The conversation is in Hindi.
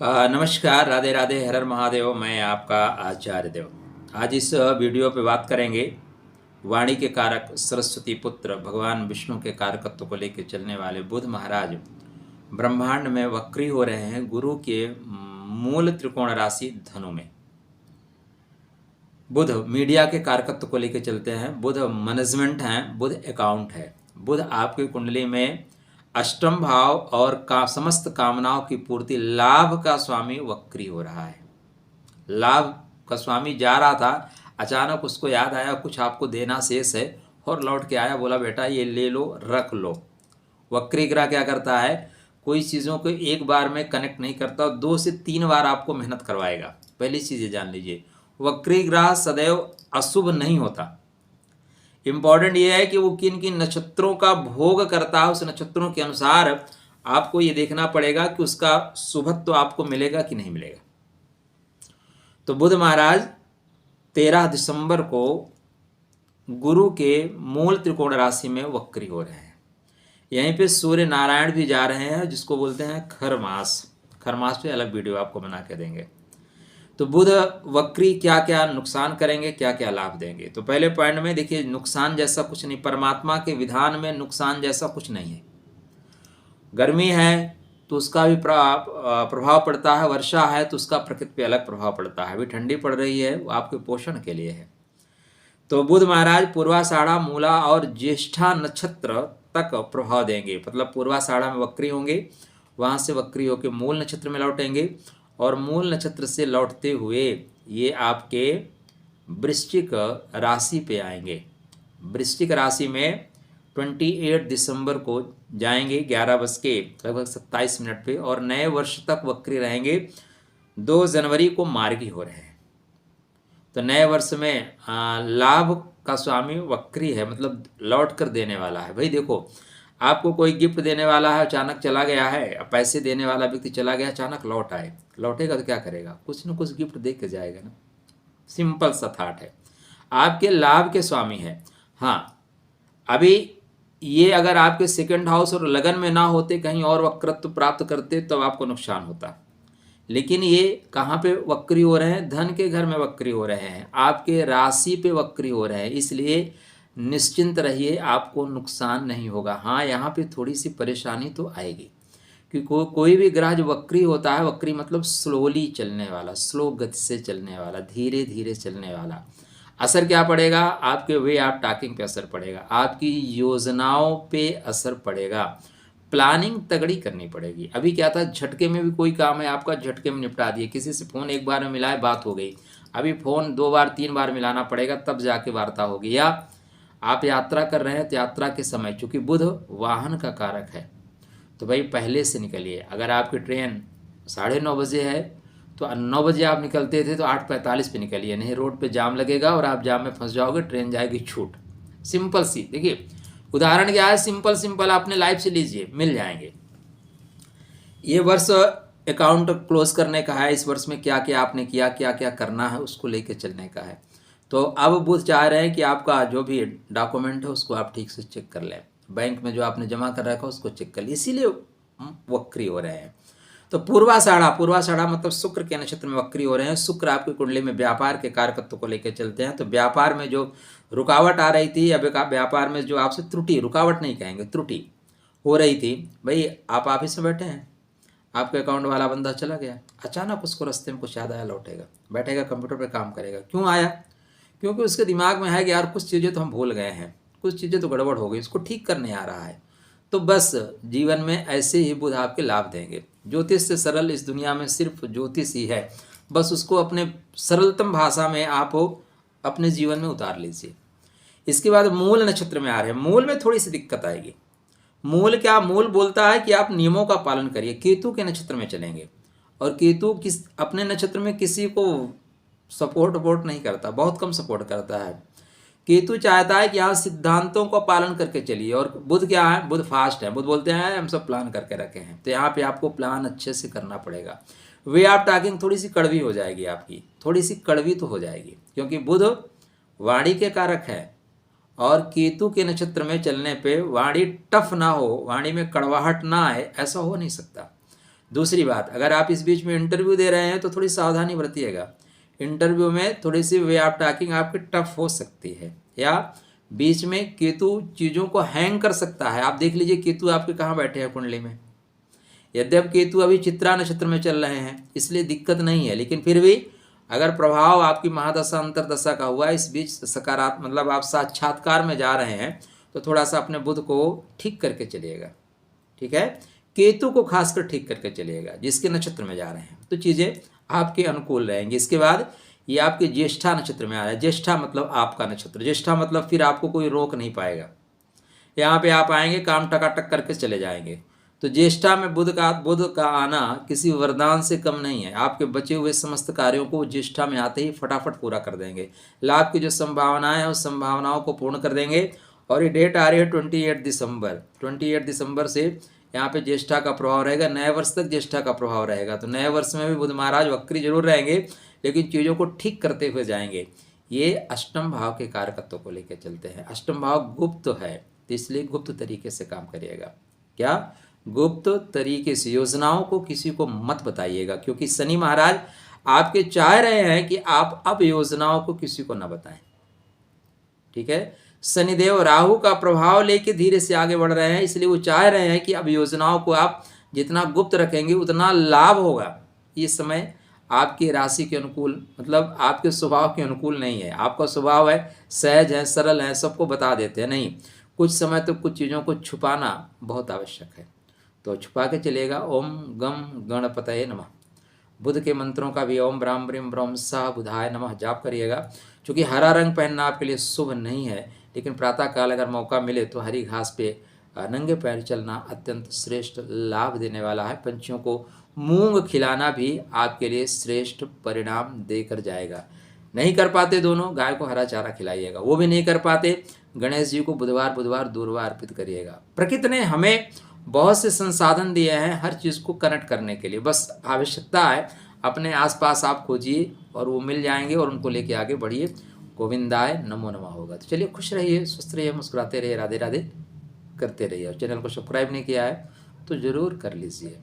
नमस्कार, राधे राधे, हर हर महादेव। मैं आपका आचार्य देव। आज इस वीडियो पे बात करेंगे वाणी के कारक सरस्वती पुत्र भगवान विष्णु के कारकत्व को लेकर चलने वाले बुध महाराज ब्रह्मांड में वक्री हो रहे हैं गुरु के मूल त्रिकोण राशि धनु में। बुध मीडिया के कारकत्व को लेकर चलते हैं, बुध मैनेजमेंट हैं, बुध अकाउंट है। बुध आपकी कुंडली में अष्टम भाव और समस्त कामनाओं की पूर्ति, लाभ का स्वामी वक्री हो रहा है। लाभ का स्वामी जा रहा था, अचानक उसको याद आया कुछ आपको देना शेष है और लौट के आया, बोला बेटा ये ले लो, रख लो। वक्री ग्रह क्या करता है, कोई चीज़ों को एक बार में कनेक्ट नहीं करता, 2 से 3 बार आपको मेहनत करवाएगा। पहली चीज़ ये जान लीजिए, वक्री ग्रह सदैव अशुभ नहीं होता। इम्पॉर्टेंट ये है कि वो किन किन नक्षत्रों का भोग करता है, उस नक्षत्रों के अनुसार आपको ये देखना पड़ेगा कि उसका शुभत्व आपको मिलेगा कि नहीं मिलेगा। तो बुध महाराज 13 दिसंबर को गुरु के मूल त्रिकोण राशि में वक्री हो रहे हैं। यहीं पे सूर्य नारायण भी जा रहे हैं, जिसको बोलते हैं खरमास। खरमास पे अलग वीडियो आपको बना के देंगे। तो बुध वक्री क्या क्या नुकसान करेंगे, क्या क्या लाभ देंगे। तो पहले पॉइंट में देखिए, नुकसान जैसा कुछ नहीं, परमात्मा के विधान में नुकसान जैसा कुछ नहीं है। गर्मी है तो उसका भी प्रभाव पड़ता है, वर्षा है तो उसका प्रकृति पे अलग प्रभाव पड़ता है। अभी ठंडी पड़ रही है, वो आपके पोषण के लिए है। तो बुध महाराज पूर्वाषाढ़ा, मूला और ज्येष्ठा नक्षत्र तक प्रभाव देंगे। मतलब पूर्वाषाढ़ा में वक्री होंगे, वहाँ से वक्री होकर मूल नक्षत्र में लौटेंगे और मूल नक्षत्र से लौटते हुए ये आपके वृश्चिक राशि पे आएंगे। वृश्चिक राशि में 28 दिसंबर को जाएंगे 11:27 पे और नए वर्ष तक वक्री रहेंगे। 2 जनवरी को मार्गी हो रहे हैं। तो नए वर्ष में लाभ का स्वामी वक्री है, मतलब लौट कर देने वाला है। भाई देखो, आपको कोई गिफ्ट देने वाला है, अचानक चला गया है, पैसे देने वाला व्यक्ति चला गया, अचानक लौट आए, लौटेगा तो क्या करेगा, कुछ न कुछ गिफ्ट दे के जाएगा ना। सिंपल सा थाट है, आपके लाभ के स्वामी है। हाँ, अभी ये अगर आपके सेकंड हाउस और लगन में ना होते, कहीं और वक्रत्व प्राप्त करते, तब आपको नुकसान होता। लेकिन ये कहाँ पे वक्री हो रहे हैं, धन के घर में वक्री हो रहे हैं, आपके राशि पे वक्री हो रहे हैं, इसलिए निश्चिंत रहिए, आपको नुकसान नहीं होगा। हाँ, यहाँ पे थोड़ी सी परेशानी तो आएगी, क्योंकि कोई भी ग्रह जो वक्री होता है, वक्री मतलब स्लोली चलने वाला, स्लो गति से चलने वाला, धीरे धीरे चलने वाला। असर क्या पड़ेगा, आपके वे ऑफ टॉकिंग पे असर पड़ेगा, आपकी योजनाओं पे असर पड़ेगा, प्लानिंग तगड़ी करनी पड़ेगी। अभी क्या था, झटके में भी कोई काम है आपका, झटके में निपटा दिए। किसी से फ़ोन एक बार में मिलाए, बात हो गई। अभी फ़ोन 2 बार 3 बार मिलाना पड़ेगा, तब जाके वार्ता होगी। या आप यात्रा कर रहे हैं तो यात्रा के समय, चूँकि बुध वाहन का कारक है, तो भाई पहले से निकलिए। अगर आपकी ट्रेन 9:30 बजे है तो 9 बजे आप निकलते थे तो 8:45 पे निकलिए, नहीं रोड पे जाम लगेगा और आप जाम में फंस जाओगे, ट्रेन जाएगी छूट। सिंपल सी, देखिए उदाहरण क्या है, सिंपल सिंपल अपने लाइफ से लीजिए, मिल जाएंगे। ये वर्ष अकाउंट क्लोज करने का है, इस वर्ष में क्या क्या आपने किया, क्या क्या करना है, उसको लेके चलने का है। तो अब बुध चाह रहे हैं कि आपका जो भी डॉक्यूमेंट है उसको आप ठीक से चेक कर लें, बैंक में जो आपने जमा कर रखा है उसको चेक कर लें, इसीलिए वक्री हो रहे हैं। तो पूर्वाषाढ़ा मतलब शुक्र के नक्षत्र में वक्री हो रहे हैं। शुक्र आपकी कुंडली में व्यापार के कारकत्व को लेकर चलते हैं। तो व्यापार में जो रुकावट आ रही थी, या व्यापार में जो आपसे त्रुटि, रुकावट नहीं कहेंगे, त्रुटि हो रही थी, भाई आप ऑफिस में बैठे हैं, आपके अकाउंट वाला बंदा चला गया, अचानक उसको रास्ते में कुछ याद आया, लौटेगा, बैठेगा कंप्यूटर पे काम करेगा। क्यों आया, क्योंकि उसके दिमाग में है कि यार कुछ चीज़ें तो हम भूल गए हैं, कुछ चीज़ें तो गड़बड़ हो गई, उसको ठीक करने आ रहा है। तो बस जीवन में ऐसे ही बुध आपके लाभ देंगे। ज्योतिष से सरल इस दुनिया में सिर्फ ज्योतिष ही है, बस उसको अपने सरलतम भाषा में आप अपने जीवन में उतार लीजिए। इसके बाद मूल नक्षत्र में आ रहे हैं। मूल में थोड़ी सी दिक्कत आएगी। मूल क्या, मूल बोलता है कि आप नियमों का पालन करिए। केतु के नक्षत्र में चलेंगे और केतु अपने नक्षत्र में किसी को सपोर्ट नहीं करता, बहुत कम सपोर्ट करता है। केतु चाहता है कि यहाँ सिद्धांतों को पालन करके चलिए। और बुध क्या है, बुध फास्ट है, बुध बोलते हैं हम सब प्लान करके रखे हैं। तो यहाँ पे आपको प्लान अच्छे से करना पड़ेगा। वे ऑफ टॉकिंग थोड़ी सी कड़वी हो जाएगी, आपकी थोड़ी सी कड़वी तो हो जाएगी, क्योंकि बुध वाणी के कारक है और केतु के नक्षत्र में चलने पे वाणी टफ ना हो, वाणी में कड़वाहट ना आए, ऐसा हो नहीं सकता। दूसरी बात, अगर आप इस बीच में इंटरव्यू दे रहे हैं तो थोड़ी सावधानी बरतिएगा। इंटरव्यू में थोड़ी सी वे ऑफ टॉकिंग आपकी टफ हो सकती है, या बीच में केतु चीज़ों को हैंग कर सकता है। आप देख लीजिए केतु आपके कहाँ बैठे हैं कुंडली में। यद्यप केतु अभी चित्रा नक्षत्र में चल रहे हैं इसलिए दिक्कत नहीं है, लेकिन फिर भी अगर प्रभाव आपकी महादशा अंतरदशा का हुआ, इस बीच सकारात्मक मतलब आप साक्षात्कार में जा रहे हैं, तो थोड़ा सा अपने बुध को ठीक करके चलिएगा। ठीक है, केतु को खासकर ठीक करके चलिएगा जिसके नक्षत्र में जा रहे हैं, तो चीज़ें आपके अनुकूल रहेंगी। इसके बाद ये आपके ज्येष्ठा नक्षत्र में आ रहा है। ज्येष्ठा मतलब आपका नक्षत्र, ज्येष्ठा मतलब फिर आपको कोई रोक नहीं पाएगा। यहाँ पे आप आएंगे काम टकाटक करके चले जाएंगे। तो ज्येष्ठा में बुध का आना किसी वरदान से कम नहीं है। आपके बचे हुए समस्त कार्यों को ज्येष्ठा में आते ही फटाफट पूरा कर देंगे। लाभ की जो संभावनाएं हैं उस संभावनाओं को पूर्ण कर देंगे। और ये डेट आ रही है 28 दिसंबर। 28 दिसंबर से यहाँ पे ज्येष्ठा का प्रभाव रहेगा, नए वर्ष तक ज्येष्ठा का प्रभाव रहेगा। तो नए वर्ष में भी बुध महाराज वक्री जरूर रहेंगे, लेकिन चीज़ों को ठीक करते हुए जाएंगे। ये अष्टम भाव के कारकत्व को लेकर चलते हैं। अष्टम भाव गुप्त है, तो इसलिए गुप्त तरीके से काम करिएगा। क्या? गुप्त तरीके से। योजनाओं को किसी को मत बताइएगा, क्योंकि शनि महाराज आपके चाह रहे हैं कि आप अब योजनाओं को किसी को न बताएं। ठीक है, शनिदेव राहु का प्रभाव लेके धीरे से आगे बढ़ रहे हैं, इसलिए वो चाह रहे हैं कि अब योजनाओं को आप जितना गुप्त रखेंगे उतना लाभ होगा। ये समय आपकी राशि के अनुकूल मतलब आपके स्वभाव के अनुकूल नहीं है। आपका स्वभाव है सहज है, सरल है, सबको बता देते हैं। नहीं, कुछ समय तो कुछ चीज़ों को छुपाना बहुत आवश्यक है, तो छुपा के चलिएगा। ओम गम गणपतये नमः। बुध के मंत्रों का भी ओम ब्राह्म ब्रीम ब्रह्म सा बुधाय नमः जाप करिएगा। क्योंकि हरा रंग पहनना आपके लिए शुभ नहीं है, लेकिन प्रातःकाल अगर मौका मिले तो हरी घास पे नंगे पैर चलना अत्यंत श्रेष्ठ लाभ देने वाला है। पंछियों को मूंग खिलाना भी आपके लिए श्रेष्ठ परिणाम देकर जाएगा। नहीं कर पाते दोनों, गाय को हरा चारा खिलाइएगा। वो भी नहीं कर पाते, गणेश जी को बुधवार दूर्वा अर्पित करिएगा। प्रकृति ने हमें बहुत से संसाधन दिए हैं हर चीज़ को कनेक्ट करने के लिए, बस आवश्यकता है अपने आसपास आप खोजिए और वो मिल जाएंगे और उनको लेके आगे बढ़िए। गोविंदाय नमो नमः होगा। तो चलिए, खुश रहिए, स्वस्थ रहिए, मुस्कुराते रहिए, राधे राधे करते रहिए। और चैनल को सब्सक्राइब नहीं किया है तो ज़रूर कर लीजिए।